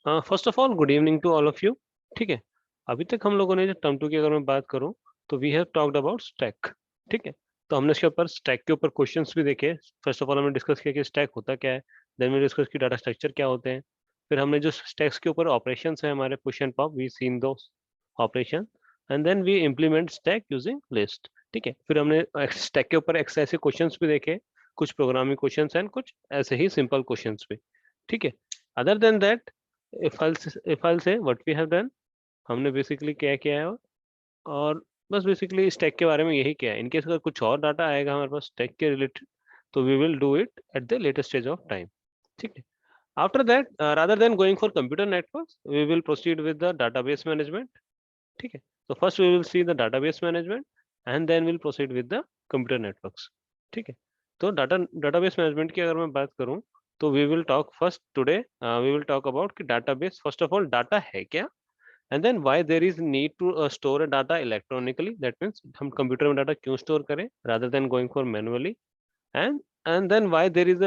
First of all good evening to all of you. ठीक है, अभी तक हम लोगों ने जो टर्म टू की अगर मैं बात करूं तो we have talked about stack. ठीक है, तो हमने इसके ऊपर स्टैक के ऊपर क्वेश्चंस भी देखे। फर्स्ट ऑफ ऑल हमने डिस्कस किया कि स्टैक होता क्या है, देन वी डिस्कस की डाटा स्ट्रक्चर क्या होते हैं, फिर हमने जो स्टैक्स के ऊपर ऑपरेशंस है हमारे push and pop, we seen दो operation, and then we implement stack using list. ठीक है, फिर हमने स्टैक के ऊपर ऐसे क्वेश्चंस भी देखे, कुछ प्रोग्रामिंग क्वेश्चंस एंड कुछ ऐसे ही सिंपल क्वेश्चंस भी। ठीक है, other than that if I'll say what we have done, हमने बेसिकली क्या किया है, और बस बेसिकली स्टैक के बारे में यही किया है। इनकेस अगर कुछ और डाटा आएगा हमारे पास स्टैक के रिलेटेड तो we will do it at the latest stage of time. ठीक है, after that rather than going for computer networks we will proceed with the database management. ठीक है, तो first we will see the database management and then will proceed with the computer networks. ठीक है, तो database management की अगर मैं बात करूं तो we will talk first today, we will talk about कि database first of all data है क्या, and then why there is need to store data electronically, that means हम कंप्यूटर में डाटा क्यों स्टोर करें rather than going for manually, and and then why there is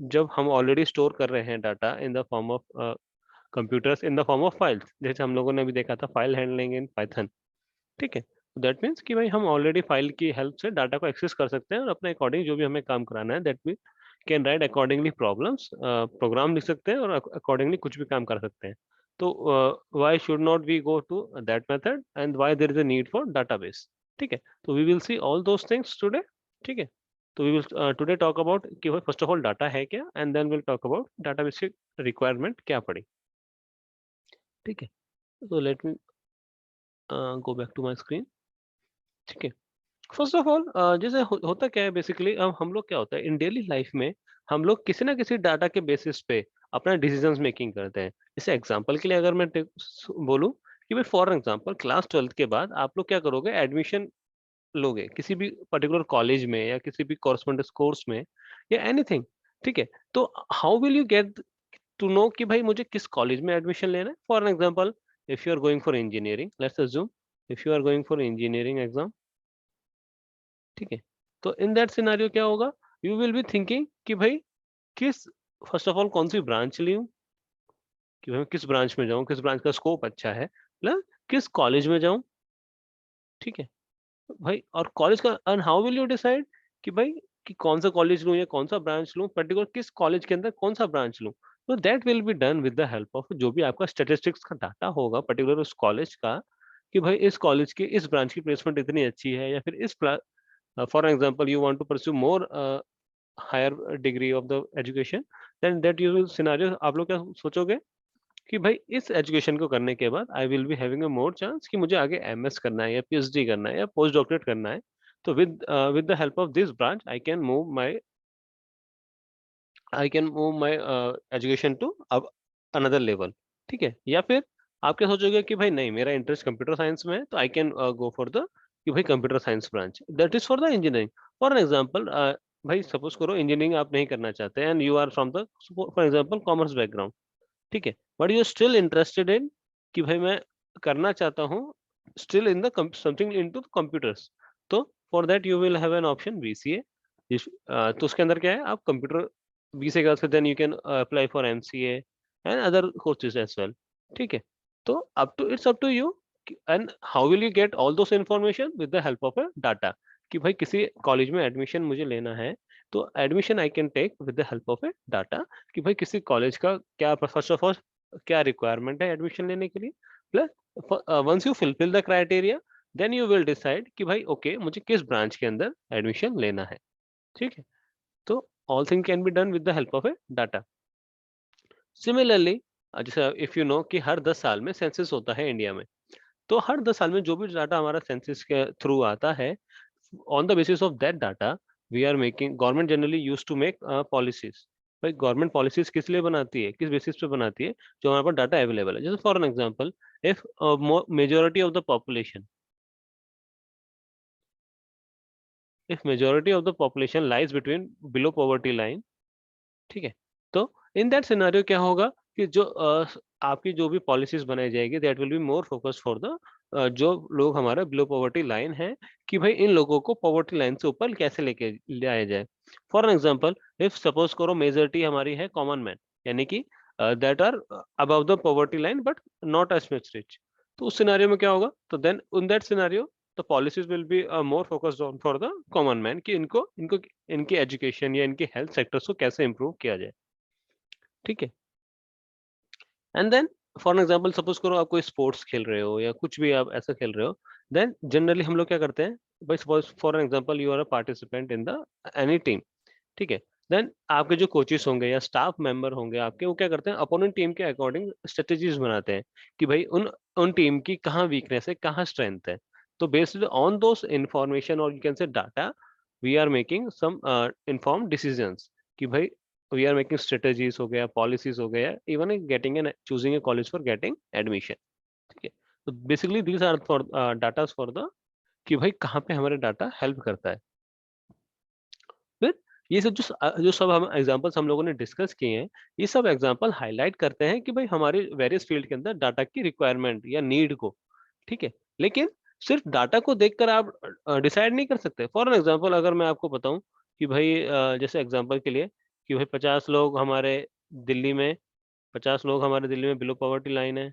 जब हम already store कर रहे हैं data in the form of computers, in the form of files, जैसे हम लोगों ने अभी देखा था फाइल हैंडलिंग इन पाइथन। ठीक है, दैट मीन्स कि भाई हम ऑलरेडी फाइल की हेल्प से डाटा को एक्सेस कर सकते हैं और अपने अकॉर्डिंग जो भी हमें काम कराना है that we can write accordingly problems, program लिख सकते हैं और अकॉर्डिंगली कुछ भी काम कर सकते हैं। तो why should not we go to that method and why there is a need for database. ठीक है, तो we will see all those things today. ठीक है, तो we will today talk about कि भाई फर्स्ट ऑफ ऑल डाटा है क्या, and then will talk about database की रिक्वायरमेंट क्या पड़ी। ठीक है, तो let me go back to my screen. ठीक है, फर्स्ट ऑफ ऑल जैसे होता क्या है बेसिकली, हम लोग क्या होता है इन डेली लाइफ में हम लोग किसी ना किसी डाटा के बेसिस पे अपना डिसीजंस मेकिंग करते हैं। जैसे एग्जांपल के लिए अगर मैं बोलूं कि भाई फॉर एग्जांपल क्लास 12th के बाद आप लोग क्या करोगे, एडमिशन लोगे किसी भी पर्टिकुलर कॉलेज में या किसी भी कॉरस्पॉन्डेंस कोर्स में या एनीथिंग। ठीक है, तो how will you get to know कि भाई मुझे किस कॉलेज में एडमिशन लेना है। For example if you are going for engineering, let's assume if you are going for engineering exam. ठीक है, तो इन दैट सिनेरियो क्या होगा, यू विल बी थिंकिंग कि भाई किस फर्स्ट ऑफ ऑल कौन सी ब्रांच लूं, कि भाई किस ब्रांच में जाऊं, किस ब्रांच का स्कोप अच्छा है, प्लस किस कॉलेज में जाऊं। ठीक है भाई, और कॉलेज का and how will you decide कि भाई कि कौन सा कॉलेज लूं या कौन सा ब्रांच लूं, पर्टिकुलर किस कॉलेज के अंदर कौन सा ब्रांच लूं। तो that will be done with the help of जो भी आपका स्टैटिस्टिक्स का डाटा होगा पर्टिकुलर उस कॉलेज का, कि भाई इस कॉलेज की इस ब्रांच की प्लेसमेंट इतनी अच्छी है, या फिर इस for example you want to pursue more higher degree of the education, then that you will scenario आप लोग क्या सोचोगे कि भाई इस एजुकेशन को करने के बाद I will be having a more chance कि मुझे आगे एमएस करना है या पीएचडी करना है या पोस्ट डॉक्टरेट करना है। तो with the help of this branch I can move my education to अब अनदर लेवल। ठीक है, या फिर आप क्या सोचोगे कि भाई नहीं मेरा इंटरेस्ट कंप्यूटर साइंस में है तो I can go for the कि भाई computer science branch that is for the engineering. For an example भाई सपोज करो इंजीनियरिंग आप नहीं करना चाहते and you are from the for example commerce background. ठीक है, but you still interested in कि भाई मैं करना चाहता हूँ still in the something into computers. तो for that you will have an option BCA. तो उसके अंदर क्या है, आप कंप्यूटर बीसीए के बाद then you can apply for MCA and other courses as well. ठीक है, तो up to you and how will you get all those information with the help of a data, कि भाई किसी कॉलेज में admission मुझे लेना है तो admission I can take with the help of a data, कि भाई किसी कॉलेज का क्या फर्स्ट ऑफ ऑल क्या रिक्वायरमेंट है एडमिशन लेने के लिए, plus once you fulfil the criteria then you will decide कि भाई ओके मुझे किस ब्रांच के अंदर एडमिशन लेना है। ठीक है, तो all thing can be done with the help of a data. Similarly जैसे इफ यू नो कि हर 10 साल में सेंसस होता है इंडिया में, तो हर 10 साल में जो भी डाटा हमारा सेंसस के थ्रू आता है, on the basis of that data we are making government generally use to make policies. भाई गवर्नमेंट पॉलिसीज किस लिए बनाती है, किस बेसिस पे बनाती है, जो हमारे पास डाटा अवेलेबल है। जैसे for an example if majority of the population if majority of the population lies between below poverty line. ठीक है, तो इन दैट सिनेरियो क्या होगा कि जो आपकी जो भी पॉलिसीज बनाई जाएगी that will be more focus for the जो लोग हमारे बिलो पॉवर्टी लाइन है, कि भाई इन लोगों को पॉवर्टी लाइन से ऊपर कैसे लेके ले आया जाए। फॉर एग्जांपल इफ सपोज करो मेजोरिटी हमारी है कॉमन मैन, यानी कि that are above the poverty line but not as much rich. तो उस सिनारियो में क्या होगा, तो then in that scenario the policies will be more focused on for the common man कि इनको इनको इनकी एजुकेशन या इनके हेल्थ सेक्टर्स को कैसे इंप्रूव किया जाए। ठीक है, and then for example suppose करो आप कोई स्पोर्ट्स खेल रहे हो या कुछ भी आप ऐसा खेल रहे हो, देन जनरली हम लोग क्या करते हैं, भाई suppose for example you are a participant in the any team. ठीक है, देन आपके जो कोचेस होंगे या स्टाफ मेंबर होंगे आपके, वो क्या करते हैं, अपोनेंट टीम के अकॉर्डिंग स्ट्रेटेजीज बनाते हैं कि भाई उन उन टीम की कहाँ वीकनेस है, कहाँ स्ट्रेंथ है। तो बेस्ड ऑन दोस इंफॉर्मेशन और you can say data, we are making some inform decisions कि भाई वी आर मेकिंग स्ट्रेटेजीज हो गया, पॉलिसीज हो गया, even getting an choosing a college for getting admission. ठीक है, तो basically these are for data for the कि भाई कहाँ पे हमारे डाटा हेल्प करता है। फिर ये सब जो सब हम एग्जांपल्स हम लोगों ने डिस्कस किए हैं, ये सब एग्जांपल हाईलाइट करते हैं कि भाई हमारे वेरियस फील्ड के अंदर डाटा की रिक्वायरमेंट या नीड को। ठीक है, लेकिन सिर्फ डाटा को देखकर आप डिसाइड नहीं कर सकते। फॉर एन एग्जांपल अगर मैं आपको बताऊं कि भाई जैसे एग्जांपल के लिए कि भाई 50 लोग हमारे दिल्ली में 50 लोग हमारे दिल्ली में बिलो पॉवर्टी लाइन है।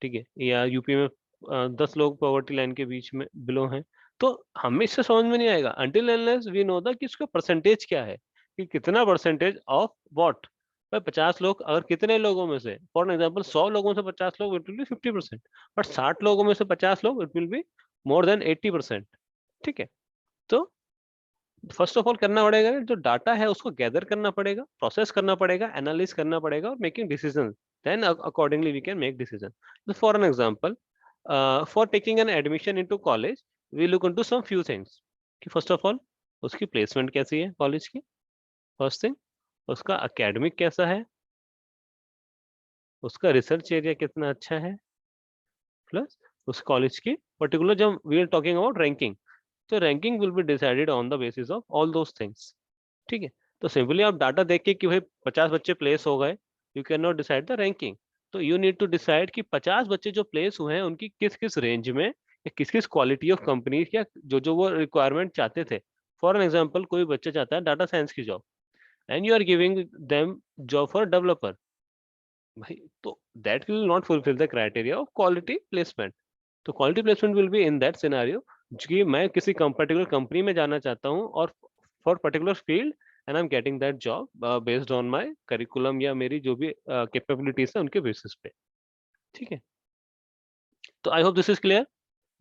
ठीक है, या यूपी में 10 लोग पॉवर्टी लाइन के बीच में बिलो हैं। तो हमें इससे समझ में नहीं आएगा until unless we know the कि उसका परसेंटेज क्या है, कि कितना परसेंटेज ऑफ व्हाट। भाई 50 लोग अगर कितने लोगों में से, फॉर एग्जाम्पल 100 लोगों से 50 लोग, इट विल बी 50%। बट 60 लोगों में से 50 लोग, it will be more than 80%। ठीक है, तो फर्स्ट ऑफ ऑल करना पड़ेगा, जो डाटा है उसको गैदर करना पड़ेगा, प्रोसेस करना पड़ेगा, एनालिस करना पड़ेगा और making decision, then accordingly we can make decision. For an example, for taking an admission into college we look into some few things कि फर्स्ट ऑफ ऑल उसकी प्लेसमेंट कैसी है कॉलेज की, फर्स्ट थिंग, उसका एकेडमिक कैसा है, उसका research area कितना अच्छा है, प्लस उस कॉलेज की पर्टिकुलर, जब we are talking about ranking, तो ranking will be decided on the basis of all those things. ठीक है, तो सिंपली आप डाटा देख के कि भाई 50 बच्चे प्लेस हो गए, you can not decide the ranking. तो यू नीड टू डिसाइड कि 50 बच्चे जो प्लेस हुए हैं उनकी किस किस रेंज में या किस किस क्वालिटी ऑफ कंपनी या जो जो वो रिक्वायरमेंट चाहते थे। फॉर एन एग्जाम्पल कोई बच्चा चाहता है डाटा साइंस की job and you are giving them job for developer, भाई तो that will not fulfil the criteria of quality placement. तो quality placement will be in that scenario कि मैं किसी पर्टिकुलर कंपनी में जाना चाहता हूँ और for particular field and I am getting that job based on my curriculum या मेरी जो भी कैपेबिलिटीज है उनके बेसिस पे। ठीक है, तो I hope this is clear.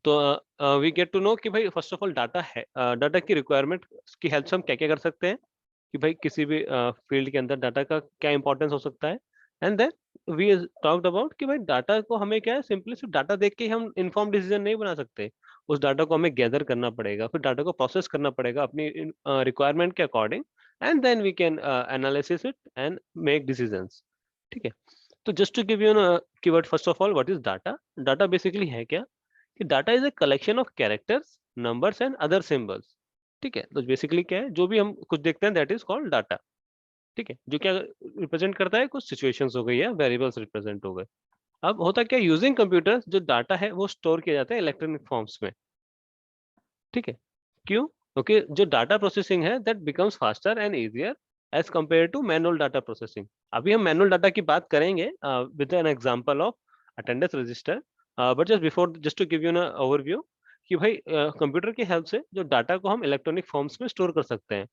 तो वी गेट टू नो कि भाई फर्स्ट ऑफ ऑल डाटा है, डाटा की रिक्वायरमेंट की हेल्प से हम क्या क्या कर सकते हैं कि भाई किसी भी फील्ड के अंदर डाटा का क्या इंपॉर्टेंस हो सकता है। And then we talked about कि भाई डाटा को हमें क्या है, सिंपली सिर्फ डाटा देख के ही हम इन्फॉर्म डिसीजन नहीं बना सकते। उस डाटा को हमें गैदर करना पड़ेगा, फिर डाटा को प्रोसेस करना पड़ेगा अपनी रिक्वायरमेंट के according, and then we can analysis it and make decisions. ठीक है, तो just to give you keyword, first of all what is data. Data basically है क्या कि data is a collection of characters, numbers and other symbols. ठीक है, तो basically क्या है, जो भी हम कुछ देखते हैं दैट इज कॉल्ड डाटा। ठीक है, जो क्या रिप्रेजेंट करता है, कुछ सिचुएशंस हो गई या वेरिएबल्स रिप्रेजेंट हो गए। अब होता क्या, यूजिंग कंप्यूटर जो डाटा है वो स्टोर किया जाता है इलेक्ट्रॉनिक फॉर्म्स में। ठीक है, क्यों, क्योंकि जो डाटा प्रोसेसिंग है that becomes faster and easier as compare to manual data processing. अभी हम मैनुअल डाटा की बात करेंगे with an example of attendance register, but just before, just to give you an overview कि भाई कंप्यूटर की help से जो डाटा को हम इलेक्ट्रॉनिक फॉर्म्स में स्टोर कर सकते हैं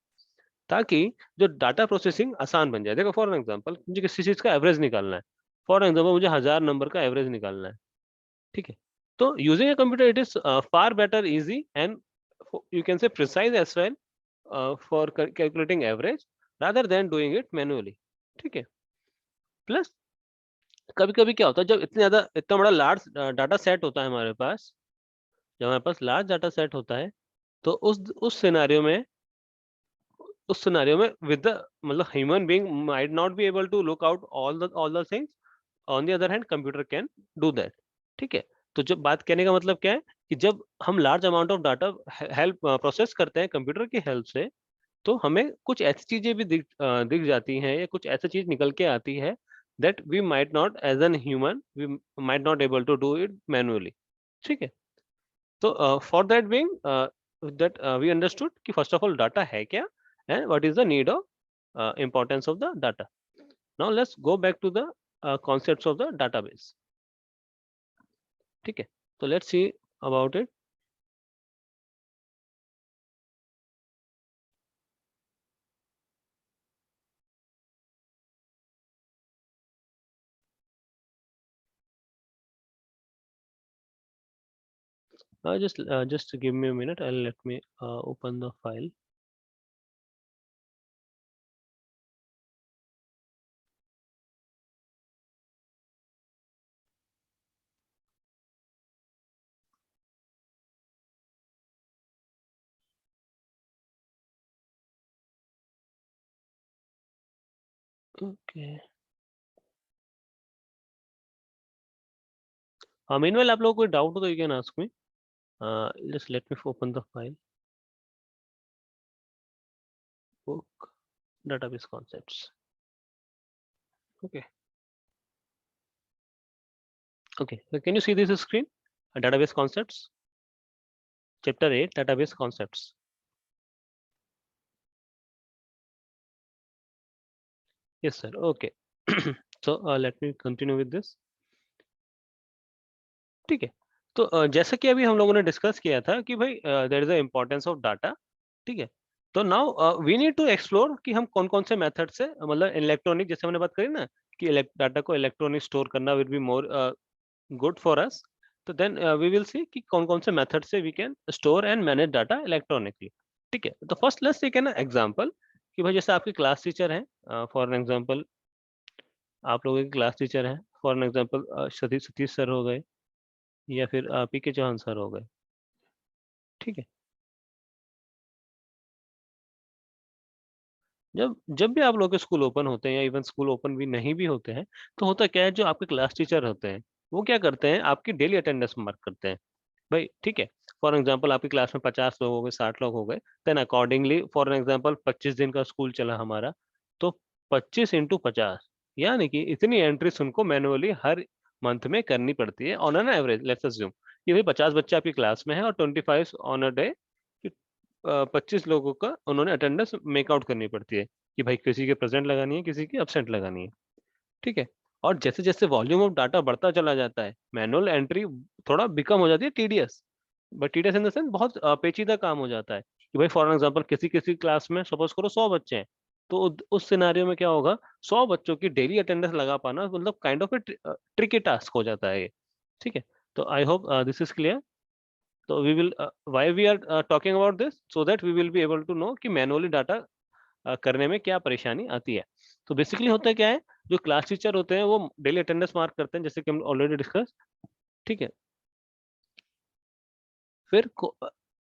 ताकि जो डाटा प्रोसेसिंग आसान बन जाए। देखो फॉर एग्जांपल मुझे किसी चीज का एवरेज निकालना है, फॉर एग्जांपल मुझे 1000 नंबर का एवरेज निकालना है। ठीक है, तो using a computer it is far better easy and you can say precise as well for calculating average rather than doing it manually। ठीक है, प्लस कभी कभी क्या होता है, जब इतना बड़ा लार्ज डाटा सेट होता है हमारे पास, जब हमारे पास लार्ज डाटा सेट होता है, तो उस सिनेरियो में विद द मतलब human being might not be able to look out all the things, on the other hand computer can do that. ठीक है, तो जब बात कहने का मतलब क्या है कि जब हम large amount of data help process करते हैं कंप्यूटर की हेल्प से, तो हमें कुछ ऐसी चीजें भी दिख जाती हैं या कुछ ऐसी चीज निकल के आती है that we might not as an human we might not able to do it manually. ठीक है, तो for that being that we understood कि फर्स्ट ऑफ ऑल डाटा है क्या and what is the need of importance of the data. Now let's go back to the concepts of the database. ठीक है, तो let's see about it. Just give me a minute. Let me open the file. Okay. Meanwhile, आप लोगों को कोई doubt हो तो you can ask me. Just let me open the file. Book database concepts. Okay. Okay. So can you see this screen? Database concepts. Chapter 8, database concepts. Yes, sir. Okay. So let me continue with this. ठीक है, तो जैसा कि अभी हम लोगों ने discuss किया था कि भाई there is a importance of data. ठीक है, तो now we need to explore कि हम कौन कौन से मेथड से, मतलब इलेक्ट्रॉनिक, जैसे हमने बात करी ना कि डाटा को इलेक्ट्रॉनिक स्टोर करना will be more good for us. तो देन वी विल सी कि कौन कौन से मेथड से we can store and manage data electronically. ठीक है, तो first let's take an example कि भाई जैसे आपके क्लास टीचर हैं, फॉर एन एग्जांपल आप लोगों के क्लास टीचर हैं, for an example Satish Satish sir हो गए या फिर पीके चौहान सर हो गए. ठीक है, जब जब भी आप लोग के स्कूल ओपन होते हैं या इवन स्कूल ओपन भी नहीं भी होते हैं, तो होता क्या है, जो आपके क्लास टीचर होते हैं वो क्या करते हैं, आपकी डेली अटेंडेंस मार्क करते हैं भाई. ठीक है, फॉर एग्जांपल आपकी क्लास में 50 लोग हो गए, 60 लोग हो गए, देन अकॉर्डिंगली फॉर एग्जांपल 25 दिन का स्कूल चला हमारा, तो 25 × 50 यानी कि इतनी एंट्रीज उनको मैनुअली हर मंथ में करनी पड़ती है on an average. Let's assume कि भाई 50 बच्चे आपकी क्लास में है और 25 ऑन अ डे, 25 लोगों का उन्होंने अटेंडेंस मेकआउट करनी पड़ती है कि भाई किसी के प्रेजेंट लगानी है, किसी की अब्सेंट लगानी है. ठीक है, और जैसे जैसे वॉल्यूम ऑफ डाटा बढ़ता चला जाता है, मैनुअल एंट्री थोड़ा बिकम हो जाती है tedious. But tedious in the sense बहुत पेचीदा काम हो जाता है कि भाई फॉर एग्जांपल किसी किसी क्लास में सपोज करो 100 बच्चे हैं, तो उस सिनारियो में क्या होगा, 100 बच्चों की डेली अटेंडेंस लगा पाना मतलब काइंड ऑफ ट्रिकी टास्क हो जाता है ये. ठीक है, तो I hope this is clear. तो we will, why we are talking about this, so that we will be able to know कि मैनुअली डाटा करने में क्या परेशानी आती है. तो बेसिकली होता क्या है, जो क्लास टीचर होते हैं वो डेली अटेंडेंस मार्क करते हैं, जैसे कि हम ऑलरेडी डिस्कस. ठीक है, फिर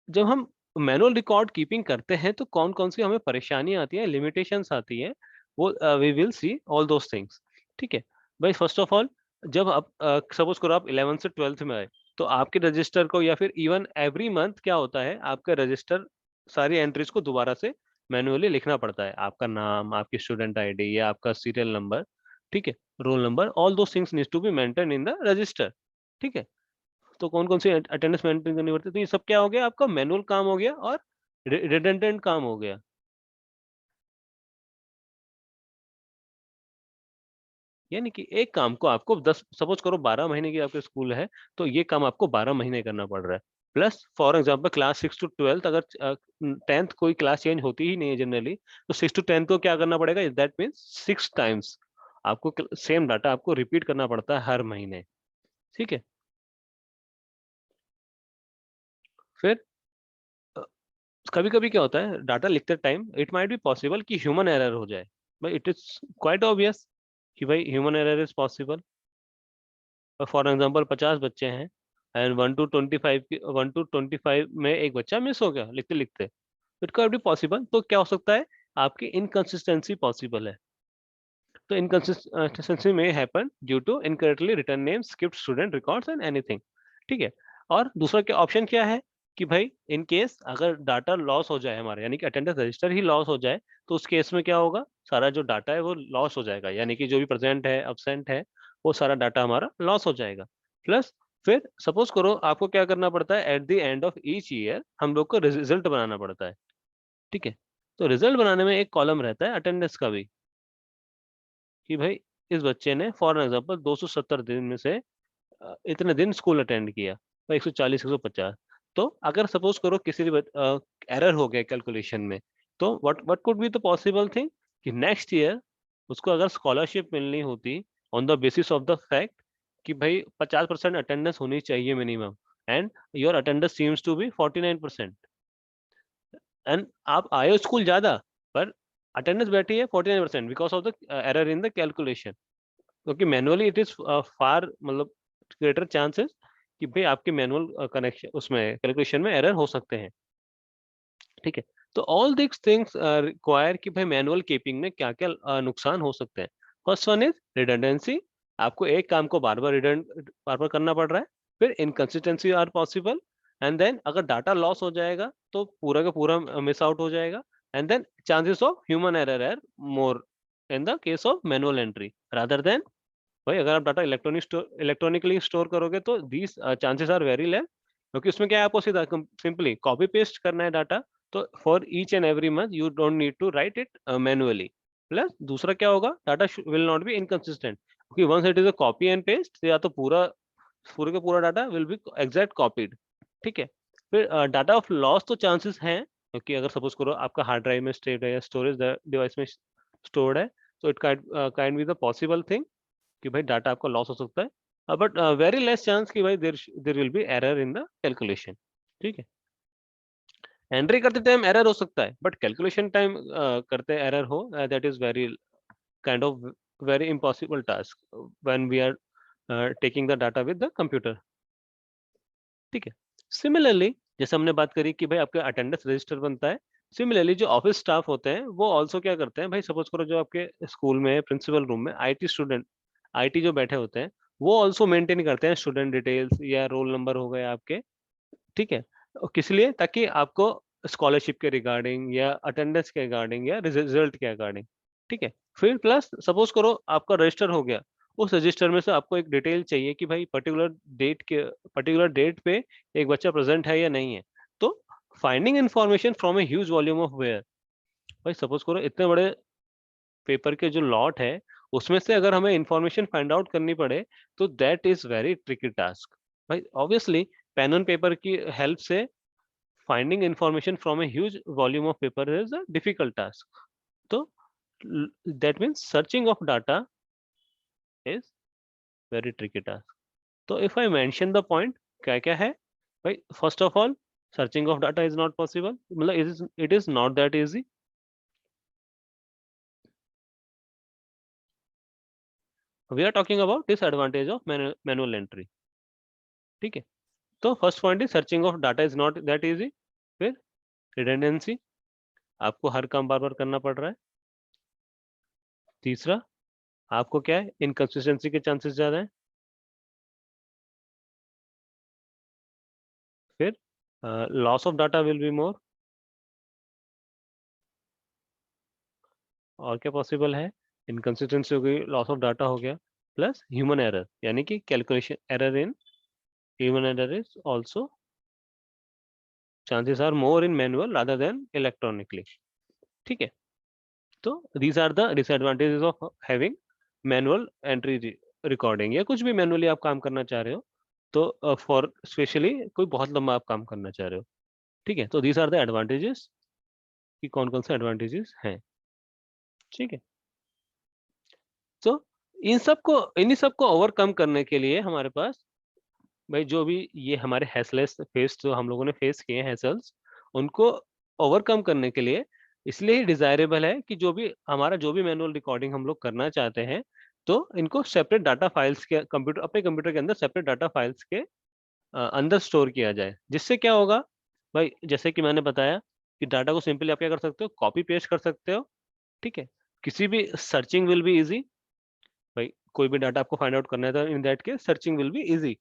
जब हम मैनुअल रिकॉर्ड कीपिंग करते हैं तो कौन कौन सी हमें परेशानी आती है, लिमिटेशंस आती है, वो we will see all those things. ठीक है भाई, फर्स्ट ऑफ ऑल जब आप सपोज करो आप 11th से 12th में आए, तो आपके रजिस्टर को या फिर इवन एवरी मंथ क्या होता है, आपका रजिस्टर सारी एंट्रीज को दोबारा से मैनुअली लिखना पड़ता है. आपका नाम, आपकी स्टूडेंट आईडी या आपका सीरियल नंबर, ठीक है, roll number, all those things needs to be maintain in the register. ठीक है, तो कौन कौन सी अटेंडेंस मेंटेन करनी पड़ती है, तो ये सब क्या हो गया, आपका मैनुअल काम हो गया और रिडंडेंट काम हो गया. यानी कि एक काम को आपको 10 सपोज करो 12 महीने की आपके स्कूल है, तो ये काम आपको 12 महीने करना पड़ रहा है. Plus for example class 6 to 12, अगर 10th कोई क्लास चेंज होती ही नहीं है जनरली, तो 6 to 10 को क्या करना पड़ेगा, दैट मीन्स 6 टाइम्स आपको सेम डाटा आपको रिपीट करना पड़ता है हर महीने. ठीक है, फिर कभी कभी क्या होता है, डाटा लिखते time it might be possible कि ह्यूमन एरर हो जाए. भाई इट इज क्वाइट ऑब्वियस कि भाई human error is possible. For example 50 बच्चे हैं एंड 1 to 25 में एक बच्चा मिस हो गया लिखते लिखते, इट कैन बी पॉसिबल. तो क्या हो सकता है, आपकी इनकंसिस्टेंसी पॉसिबल है. तो inconsistency may happen due to incorrectly written name, skipped student records and anything. ठीक है, और दूसरा क्या ऑप्शन क्या है कि भाई इन केस अगर डाटा लॉस हो जाए हमारा, यानी कि अटेंडेंस रजिस्टर ही लॉस हो जाए, तो उस केस में क्या होगा, सारा जो डाटा है वो लॉस हो जाएगा, यानी कि जो भी प्रेजेंट है, अब्सेंट है, वो सारा डाटा हमारा लॉस हो जाएगा. प्लस फिर सपोज करो आपको क्या करना पड़ता है, at the end of each year हम लोग को रिजल्ट बनाना पड़ता है. ठीक है, तो रिजल्ट बनाने में एक कॉलम रहता है अटेंडेंस का भी, कि भाई इस बच्चे ने फॉर एग्जाम्पल 270 दिन में से इतने दिन स्कूल अटेंड किया, 140 150। तो अगर सपोज करो किसी एरर हो गया कैलकुलेशन में, तो what could be the possible thing कि नेक्स्ट ईयर उसको अगर स्कॉलरशिप मिलनी होती on the basis of the fact कि भाई 50% अटेंडेंस होनी चाहिए minimum, and your attendance seems to be 49%, and आप आए हो स्कूल ज्यादा पर अटेंडेंस बैठी है 49% because of the error in the calculation. क्योंकि मैनुअली इट इज फार मतलब ग्रेटर चांसेस कि भाई आपके मैनुअल कनेक्शन उसमें कैलकुलेशन में एरर हो सकते हैं, ठीक है। तो ऑल दिस थिंग्स रिक्वायर कि भाई मैनुअल कीपिंग में क्या क्या नुकसान हो सकते हैं। फर्स्ट वन इज रिडंडेंसी, आपको एक काम को बार बार करना पड़ रहा है। फिर inconsistency are possible, and then अगर डाटा लॉस हो जाएगा तो पूरा का पूरा मिस आउट हो जाएगा, and then chances of human error are more in the case of manual entry rather than भाई अगर आप डाटा इलेक्ट्रॉनिकली स्टोर करोगे तो these chances are very less, क्योंकि उसमें क्या है आपको सीधा सिंपली कॉपी पेस्ट करना है डाटा। तो for each and every month you don't need to write it manually. Plus दूसरा क्या होगा, data will not be inconsistent, क्योंकि once it is a copy and paste या तो पूरा पूरे का पूरा data will be exact copied, ठीक है। फिर डाटा ऑफ लॉस तो चांसेस हैं, क्योंकि अगर सपोज करो आपका हार्ड ड्राइव में स्टोर्ड है या स्टोरेज डिवाइस में स्टोर्ड है, तो it kind be the possible thing कि भाई डाटा आपका लॉस हो सकता है, बट वेरी लेस चांस कि भाई there will be error in the calculation, ठीक है। एंट्री करते टाइम एरर हो सकता है, बट कैलकुलेशन टाइम करते एरर हो, that is very kind of very impossible task when we are taking the data with the computer, ठीक है। सिमिलरली जैसे हमने बात करी कि भाई आपका अटेंडेंस रजिस्टर बनता है, सिमिलरली जो ऑफिस स्टाफ होते हैं वो ऑल्सो क्या करते हैं, भाई सपोज करो जो आपके स्कूल में प्रिंसिपल रूम में आईटी स्टूडेंट आईटी जो बैठे होते हैं वो ऑल्सो मेंटेन करते हैं स्टूडेंट डिटेल्स या रोल नंबर हो गए आपके, ठीक है। और किस लिए, ताकि आपको स्कॉलरशिप के रिगार्डिंग या अटेंडेंस के रिगार्डिंग या रिजल्ट के रिगार्डिंग, ठीक है। फिर प्लस सपोज करो आपका रजिस्टर हो गया, उस रजिस्टर में से आपको एक डिटेल चाहिए कि भाई पर्टिकुलर डेट पे एक बच्चा प्रेजेंट है या नहीं है। तो finding information from a huge volume of where, भाई सपोज करो इतने बड़े पेपर के जो लॉट है उसमें से अगर हमें इंफॉर्मेशन फाइंड आउट करनी पड़े तो that is very tricky task. भाई ऑब्वियसली पेन एंड पेपर की हेल्प से finding information from a huge volume of paper is a difficult task. So that means searching of data is very tricky task. So if I mention the point क्या क्या है, भाई first of all searching of data is not possible, मतलब it is not that easy. We are talking about disadvantage of manual entry, ठीक है। तो first point is searching of data is not that easy. फिर redundancy, आपको हर काम बार बार करना पड़ रहा है। तीसरा आपको क्या है, इनकंसिस्टेंसी के चांसेस ज्यादा है। फिर loss of data will be मोर, और क्या पॉसिबल है, इनकंसिस्टेंसी हो गई, लॉस ऑफ डाटा हो गया, प्लस ह्यूमन एरर यानी कि calculation error in human error is also chances are more in manual rather than electronically, ठीक है। तो these are the disadvantages of having manual entry recording, या कुछ भी मैनुअली आप काम करना चाह रहे हो, तो फॉर स्पेशली कोई बहुत लंबा आप काम करना चाह रहे हो, ठीक है। तो दीज आर द एडवांटेजेस कि कौन कौन से एडवांटेजेस हैं, ठीक है। तो इन्हीं सबको ओवरकम करने के लिए हमारे पास भाई जो भी ये हमारे हैसलेस फेस जो हम लोगों ने फेस किए हैसल्स, उनको ओवरकम करने के लिए इसलिए ही डिजायरेबल है कि जो भी मैनुअल रिकॉर्डिंग हम लोग करना चाहते हैं तो इनको सेपरेट डाटा फाइल्स के अपने कंप्यूटर के अंदर सेपरेट डाटा फाइल्स के अंदर स्टोर किया जाए, जिससे क्या होगा भाई, जैसे कि मैंने बताया कि डाटा को सिंपली आप क्या कर सकते हो, कॉपी पेस्ट कर सकते हो, ठीक है। किसी भी सर्चिंग विल बी इजी, भाई कोई भी डाटा आपको फाइंड आउट करना है तो in that case searching will be easy,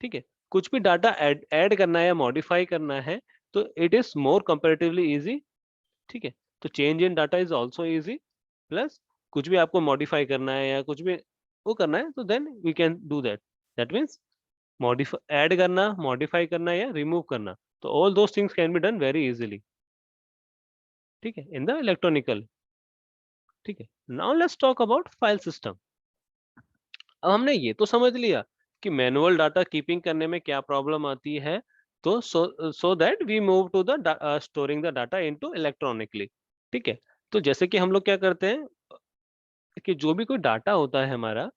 ठीक है। कुछ भी डाटा ऐड करना है या मॉडिफाई करना है तो it is more comparatively easy, ठीक है। तो change in data is also easy, plus कुछ भी आपको मॉडिफाई करना है या कुछ भी वो करना है तो then we can do that. That means modify add करना, मॉडिफाई करना या रिमूव करना, तो all those things can be done very easily, ठीक है, इन द इलेक्ट्रॉनिकल, ठीक है। Now let's talk about file system. अब हमने ये तो समझ लिया कि मैनुअल डाटा कीपिंग करने में क्या प्रॉब्लम आती है, तो so that we move to the storing the data into electronically. ठीक है, तो जैसे कि हम लोग क्या करते हैं कि जो भी कोई डाटा होता है हमारा,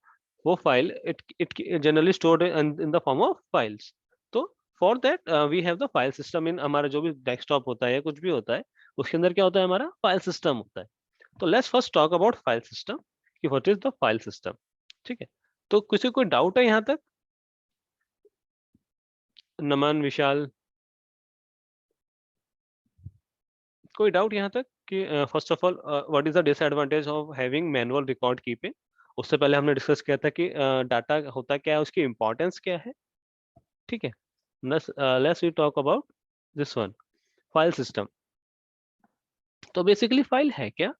वो file it it generally stored in the form of files. तो for that we have the file system in, हमारा जो भी डेस्कटॉप होता है या कुछ भी होता है, उसके अंदर क्या होता है, हमारा फाइल सिस्टम होता है। तो let's first talk about file system, कि what is the file system. ठीक है, तो किसी को कोई डाउट है यहाँ तक? नमन, विशाल, कोई डाउट यहाँ तक कि first of all what is the disadvantage of having manual record keeping? उससे पहले हमने डिस्कस किया था कि डाटा होता क्या है, उसकी इंपॉर्टेंस क्या है। ठीक है, let's we talk about this one, file system. तो बेसिकली फाइल है क्या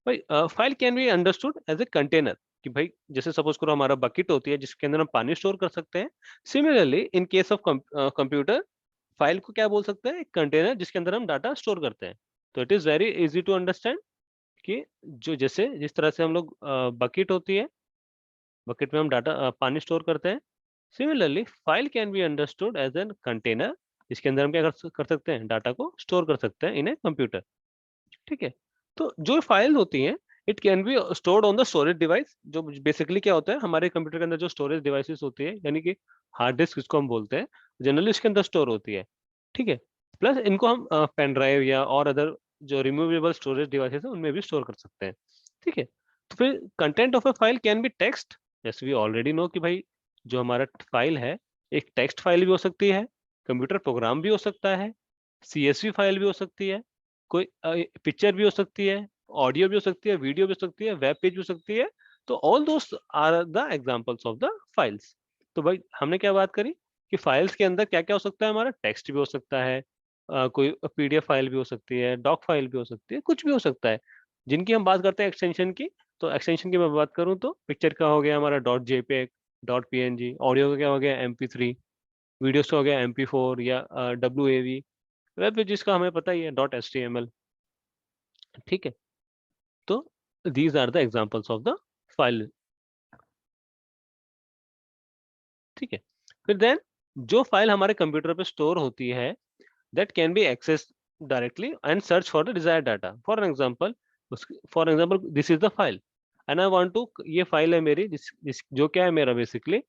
भाई? File can be understood as a container, कि भाई जैसे सपोज करो हमारा बकेट होती है जिसके अंदर हम पानी स्टोर कर सकते हैं। Similarly in case of computer, file को क्या बोल सकते हैं, एक कंटेनर जिसके अंदर हम डाटा स्टोर करते हैं। तो it is very easy to understand कि जो जैसे जिस तरह से हम लोग बकेट होती है, बकेट में हम डाटा पानी स्टोर करते हैं, similarly file can be understood as an container, इसके अंदर हम क्या कर सकते हैं, डाटा को स्टोर कर सकते हैं इन ए कंप्यूटर। ठीक है, तो जो फाइल होती हैं it can be stored on the storage device, जो बेसिकली क्या होता है, हमारे कंप्यूटर के अंदर जो स्टोरेज डिवाइसेस होती है, यानी कि हार्ड डिस्क जिसको हम बोलते हैं, जनरली इसके अंदर स्टोर होती है। ठीक है, प्लस इनको हम पेन ड्राइव या और अदर जो रिमूवेबल स्टोरेज डिवाइसेस है उनमें भी स्टोर कर सकते हैं। ठीक है, तो फिर content of A file can B text, जैसे वी ऑलरेडी नो कि भाई जो हमारा फाइल है, एक टेक्स्ट फाइल भी हो सकती है, कंप्यूटर प्रोग्राम भी हो सकता है, CSV फाइल भी हो सकती है, कोई पिक्चर भी हो सकती है, ऑडियो भी हो सकती है, वीडियो भी हो सकती है, वेब पेज भी हो सकती है। तो all those are the examples of the files. तो भाई हमने क्या बात करी कि फाइल्स के अंदर क्या क्या हो सकता है, हमारा टेक्स्ट भी हो सकता है, कोई PDF फाइल भी हो सकती है, डॉक फाइल भी हो सकती है, कुछ भी हो सकता है। जिनकी हम बात करते हैं एक्सटेंशन की, तो एक्सटेंशन की मैं बात करूं तो पिक्चर का हो गया हमारा .jpeg, .png, ऑडियो का क्या हो गया MP3, वीडियोस का हो गया MP4 या WAV, वेब पेजेस का हमें पता ही है .html। ठीक है, तो these are the examples of the file. ठीक है, फिर देन जो फाइल हमारे कंप्यूटर पे स्टोर होती है, that can be access directly and search for the desired data. For example this is the file and I want to, ये file है मेरी, जो क्या है मेरा, बेसिकली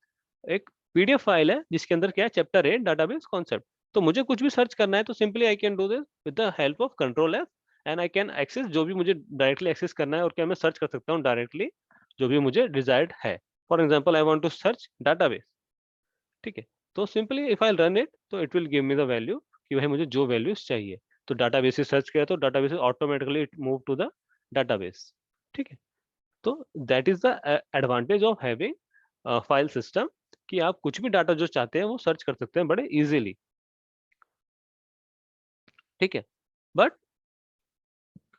एक PDF फाइल है जिसके अंदर क्या है, चैप्टर 8 डाटाबेस कॉन्सेप्ट। तो मुझे कुछ भी सर्च करना है तो simply I can do this with the help of Ctrl+F and I can access जो भी मुझे डायरेक्टली एक्सेस करना है, और क्या मैं सर्च कर सकता हूँ डायरेक्टली जो भी मुझे डिजायर्ड है। For example I want to search database. ठीक है, तो simply if I run it तो it will give me the value, कि भाई मुझे जो वैल्यूज चाहिए। तो डाटाबेस से सर्च किया तो database automatically it move to the database. ठीक है, तो that is the advantage of having file system, कि आप कुछ भी डाटा जो चाहते हैं वो सर्च कर सकते हैं बड़े इजीली। ठीक है, बट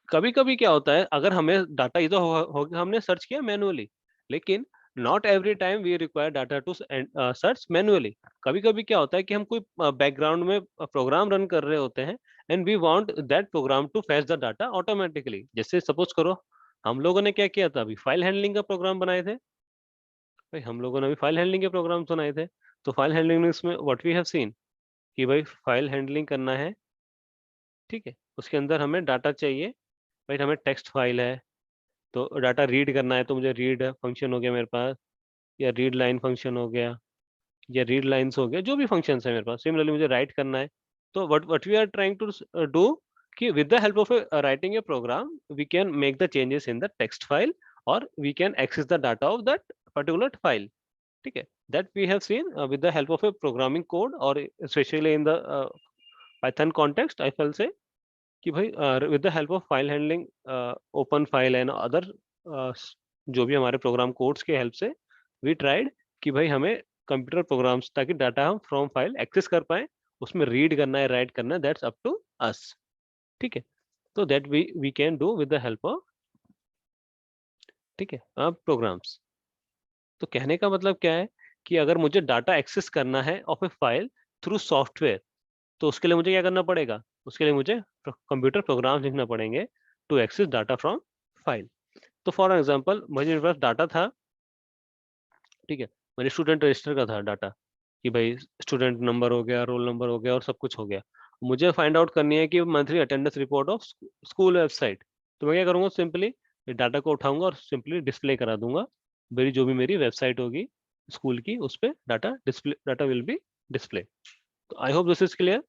कभी कभी क्या होता है, अगर हमें डाटा इधर हमने सर्च किया मैनुअली, लेकिन not every time we require data to search manually. कभी कभी क्या होता है कि हम कोई बैकग्राउंड में प्रोग्राम रन कर रहे होते हैं and we want that program to fetch the data automatically. जैसे सपोज करो हम लोगों ने क्या किया था, अभी फाइल हैंडलिंग का प्रोग्राम बनाए थे। भाई हम लोगों ने अभी फाइल हैंडलिंग के प्रोग्राम बनाए थे, तो फाइल हैंडलिंग में व्हाट वी हैव सीन कि भाई फाइल हैंडलिंग करना है। ठीक है, उसके अंदर हमें डाटा चाहिए, भाई हमें टेक्स्ट फाइल है तो डाटा रीड करना है, तो मुझे रीड फंक्शन हो गया मेरे पास, या रीड लाइन फंक्शन हो गया, या रीड लाइंस हो गया, जो भी फंक्शन है मेरे पास। सिमिलरली मुझे राइट करना है, तो what we are trying to do कि with the help of writing a program we can make the changes in the text file, और we can access the data of that particular file. ठीक है, that we have seen with the help of a programming code, or especially in the Python context, I will say कि भाई with the help of file handling, open file and other जो भी हमारे programme codes के help से we tried कि भाई हमें कंप्यूटर प्रोग्राम्स, ताकि डाटा हम फ्रॉम फाइल एक्सेस कर पाए, उसमें रीड करना है, राइट करना है, दैट्स अप टू अस। ठीक है, तो that we can do with the help of, ठीक है, प्रोग्राम्स। तो कहने का मतलब क्या है कि अगर मुझे डाटा एक्सेस करना है of A file through software, तो उसके लिए मुझे क्या करना पड़ेगा, उसके लिए मुझे कंप्यूटर प्रोग्राम लिखना पड़ेंगे to access data from file. तो फॉर एग्जांपल मुझे मेरे पास डाटा था ठीक है, मेरे स्टूडेंट रजिस्टर का था डाटा कि भाई स्टूडेंट नंबर हो गया, रोल नंबर हो गया और सब कुछ हो गया। मुझे फाइंड आउट करनी है कि monthly attendance report of school website. तो मैं क्या करूंगा, सिंपली डाटा को उठाऊंगा और सिंपली डिस्प्ले करा दूंगा। मेरी जो भी मेरी वेबसाइट होगी स्कूल की, उस पर डाटा विल बी डिस्प्ले। तो I hope this is clear.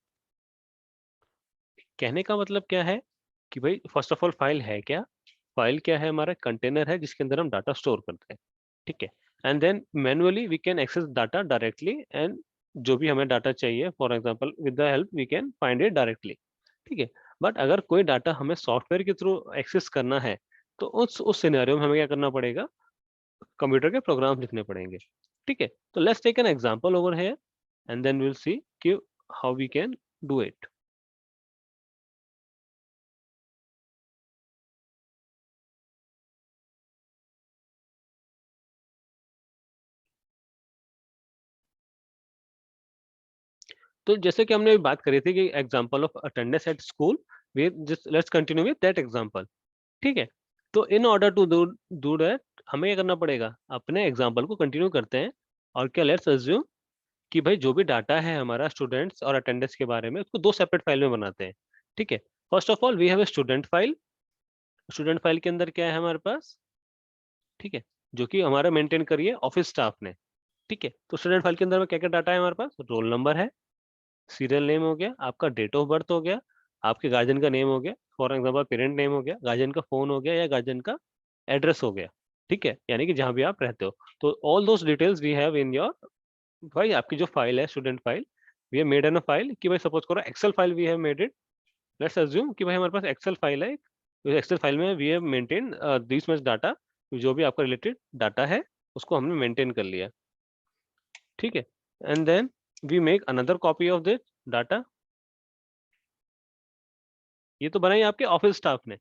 कहने का मतलब क्या है कि भाई फर्स्ट ऑफ ऑल फाइल है क्या, फाइल क्या है, हमारा कंटेनर है जिसके अंदर हम डाटा स्टोर करते हैं। ठीक है, and then manually we can access data directly, and जो भी हमें डाटा चाहिए for example with the help we can find it directly. ठीक है, बट अगर कोई डाटा हमें सॉफ्टवेयर के थ्रू एक्सेस करना है तो उस सिनेरियो में हमें क्या करना पड़ेगा, कंप्यूटर के प्रोग्राम लिखने पड़ेंगे। ठीक है, तो let's take an example over here and then we will see कि how we can do it. तो जैसे कि हमने अभी बात करी थी कि example of attendance at school, we just let's continue with that example. ठीक है, तो in order to do do that हमें क्या करना पड़ेगा, अपने एग्जांपल को कंटिन्यू करते हैं। और क्या, लेट्स अज्यूम कि भाई जो भी डाटा है हमारा स्टूडेंट्स और अटेंडेंस के बारे में, उसको दो सेपरेट फाइल में बनाते हैं। ठीक है, first of all we have a student file. Student file के अंदर क्या है हमारे पास, ठीक है, जो कि हमारा मेंटेन करिए ऑफिस स्टाफ ने। ठीक है, तो स्टूडेंट फाइल के अंदर में क्या क्या डाटा है हमारे पास, रोल नंबर है, सीरियल नेम हो गया, आपका डेट ऑफ बर्थ हो गया, आपके गार्जियन का नेम हो गया, फॉर एग्जांपल पेरेंट नेम हो गया, गार्जियन का फोन हो गया या गार्जियन का एड्रेस हो गया। ठीक है, यानी कि जहां भी आप रहते हो। तो all those details we have in your, भाई आपकी जो फाइल है student file, we have made an a file कि भाई सपोज करो excel file we have made it. Let's assume कि भाई हमारे पास एक्सेल फाइल है, एक्सेल फाइल में we have maintain this much data, जो भी आपका रिलेटेड डाटा है उसको हमने मेंटेन कर लिया। ठीक है, and then we make another copy of this data. ये तो बनाई आपके ऑफिस स्टाफ ने।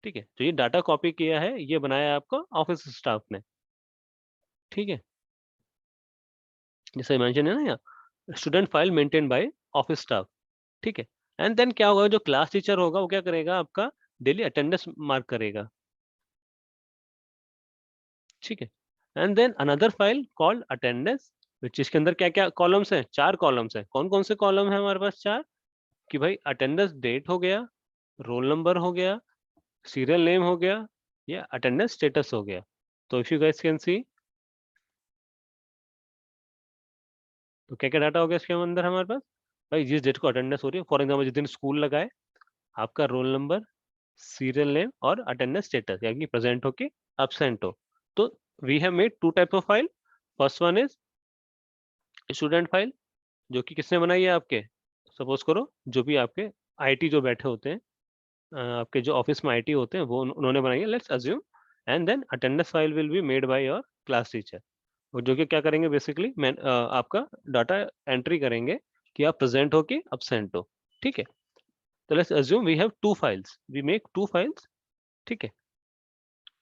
ठीक है, तो ये डाटा कॉपी किया है, ये बनाया आपका ऑफिस स्टाफ ने। ठीक है, जैसे मेंशन है ना यहाँ, student file maintain by office staff. ठीक है, एंड देन क्या होगा, जो क्लास टीचर होगा वो क्या करेगा, आपका डेली अटेंडेंस मार्क करेगा। ठीक है, and then another file called attendance, जिसके अंदर क्या क्या कॉलम्स हैं, चार कॉलम्स हैं। कौन कौन से कॉलम है हमारे पास, चार। कि भाई अटेंडेंस डेट हो गया, रोल नंबर हो गया, सीरियल नेम हो गया, या अटेंडेंस स्टेटस हो गया। तो if you guys can see, तो क्या क्या डाटा हो गया इसके अंदर हमारे पास, भाई जिस डेट को अटेंडेंस हो रही है, फॉर एग्जाम्पल जिस दिन स्कूल लगाए, आपका रोल नंबर, सीरियल नेम और अटेंडेंस स्टेटस, यानी प्रेजेंट हो कि एब्सेंट हो। तो we have made two type of file. First one is student file, जो कि किसने बनाई है, आपके सपोज करो जो भी आपके आईटी जो बैठे होते हैं, आपके जो ऑफिस में आईटी होते हैं वो उन्होंने बनाई है, let's assume. And then attendance file will be made by your class teacher, और जो कि क्या करेंगे बेसिकली, मैं आपका डाटा एंट्री करेंगे कि आप प्रेजेंट हो कि absent हो। ठीक है, तो let's assume we have two files, we make two files. ठीक है,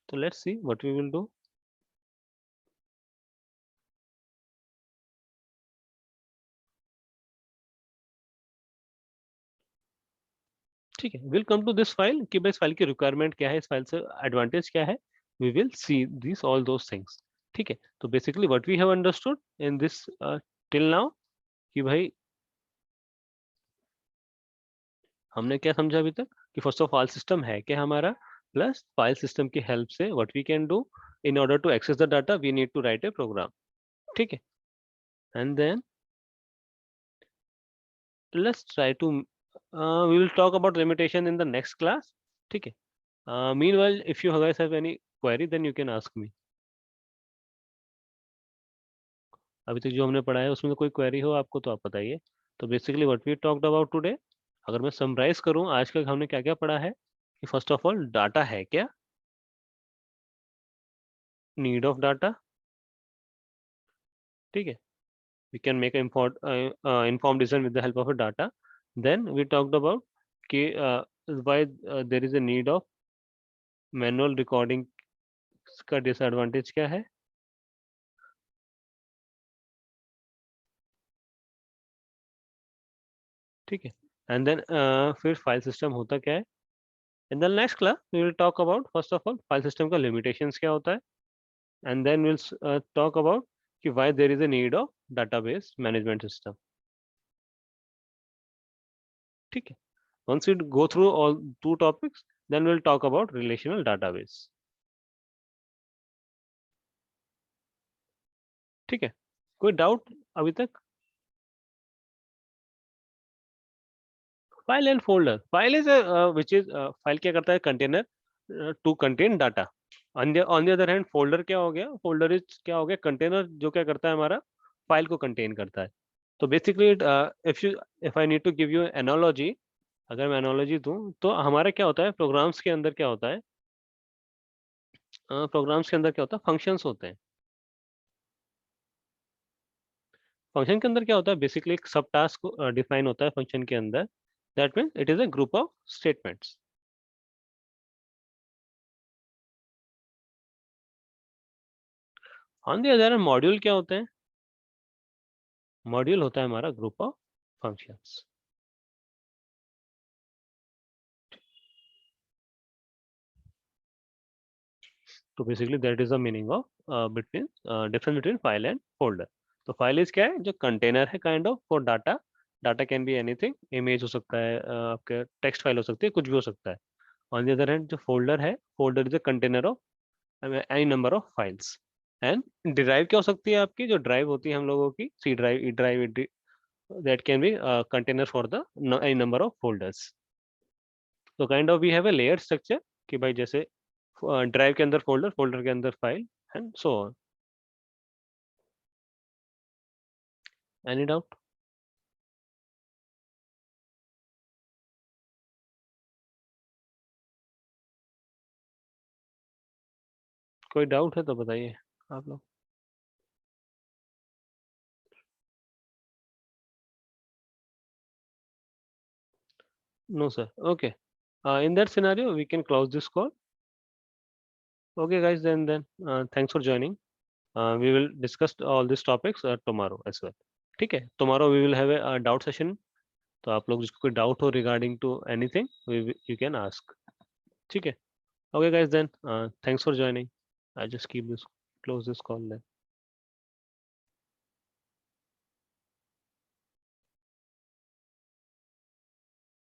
तो let's see what we will do. ठीक है, will come to this file कि भाई इस फाइल की रिक्वायरमेंट क्या है, इस फाइल से एडवांटेज क्या है, we will see this all those things. ठीक है, तो basically what we have understood in this till now, कि भाई हमने क्या समझा अभी तक, कि फर्स्ट ऑफ फाइल सिस्टम है क्या हमारा, प्लस फाइल सिस्टम की हेल्प से what we can do, in order to access the data we need to write a program. ठीक है, and then let's try to we will talk about limitation in the next class. ठीक है, meanwhile if you guys have any query then you can ask me. अभी तक जो हमने पढ़ा है उसमें कोई क्वेरी हो आपको तो आप बताइए। तो basically what we talked about today, अगर मैं समराइज करूं आज का हमने क्या क्या पढ़ा है, कि फर्स्ट ऑफ ऑल डाटा है क्या, नीड ऑफ डाटा। ठीक है, we can make an informed decision with the help of a data. Then we talked about कि why there is a need of manual recording का disadvantage क्या है। ठीक है, एंड देन फिर फाइल सिस्टम होता क्या है। In the next class we will talk about first of all file system का लिमिटेशंस क्या होता है, and then will talk about कि why there is a need of database management system. ठीक है, once we go through all two topics, then we'll talk about relational database. ठीक है, कोई डाउट अभी तक? File and folder, file is which is file क्या करता है, container to contain data. On the other hand folder क्या हो गया, फोल्डर इज क्या हो गया, कंटेनर जो क्या करता है, हमारा फाइल को कंटेन करता है. तो basically if I need to give you analogy, अगर मैं एनालॉजी दूं तो हमारा क्या होता है, प्रोग्राम्स के अंदर क्या होता है, प्रोग्राम्स के अंदर क्या होता है, फंक्शंस होते हैं. फंक्शन के अंदर क्या होता है, बेसिकली एक सब टास्क डिफाइन होता है फंक्शन के अंदर. That means it is a group of statements. On the other hand module क्या होते हैं, मॉड्यूल होता है हमारा ग्रुप ऑफ फंक्शंस. तो basically that is the meaning of between difference between file and folder. तो फाइल इज क्या है, जो कंटेनर है kind of for data. Data can be anything, image हो सकता है, आपके टेक्स्ट फाइल हो सकती है, कुछ भी हो सकता है. ऑन द अदर हैंड जो फोल्डर है, folder is a container of any number of files. And drive क्या हो सकती है आपकी, जो ड्राइव होती है हम लोगों की, C drive, E drive, that can be container for the any number of folders. तो kind of we have a layer structure कि भाई जैसे ड्राइव के अंदर फोल्डर, फोल्डर के अंदर file, and so on. Any doubt? कोई डाउट है तो बताइए आप लोग. No sir, okay. In that scenario we can close this call. Okay guys, then thanks for joining. We will discuss all these topics tomorrow as well. ठीक है, tomorrow we will have a doubt session. तो आप लोग जिसको कोई doubt हो regarding to anything, you can ask. ठीक है. Okay guys, then thanks for joining. I just keep this, close this call then.